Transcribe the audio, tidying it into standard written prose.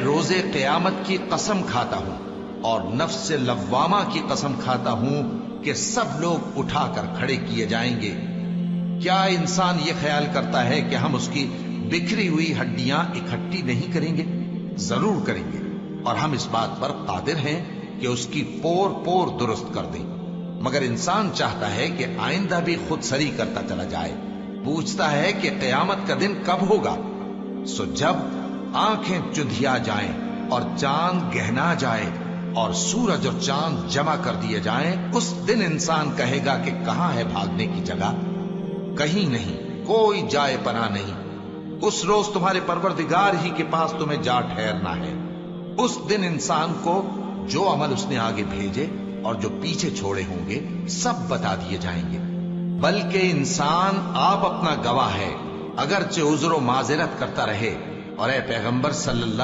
روز قیامت کی قسم کھاتا ہوں اور نفس لوامہ کی قسم کھاتا ہوں کہ سب لوگ اٹھا کر کھڑے کیے جائیں گے۔ کیا انسان یہ خیال کرتا ہے کہ ہم اس کی بکھری ہوئی ہڈیاں اکٹھی نہیں کریں گے؟ ضرور کریں گے، اور ہم اس بات پر قادر ہیں کہ اس کی پور پور درست کر دیں۔ مگر انسان چاہتا ہے کہ آئندہ بھی خود سری کرتا چلا جائے، پوچھتا ہے کہ قیامت کا دن کب ہوگا۔ سو جب آنکھیں چندھیا جائیں اور چاند گہنا جائے اور سورج اور چاند جمع کر دیے جائیں، اس دن انسان کہے گا کہ کہاں ہے بھاگنے کی جگہ؟ کہیں نہیں، کوئی جائے پناہ نہیں۔ اس روز تمہارے پروردگار ہی کے پاس تمہیں جا ٹھہرنا ہے۔ اس دن انسان کو جو عمل اس نے آگے بھیجے اور جو پیچھے چھوڑے ہوں گے سب بتا دیے جائیں گے۔ بلکہ انسان آپ اپنا گواہ ہے، اگرچہ عذر و معذرت کرتا رہے۔ اور اے پیغمبر صلی اللہ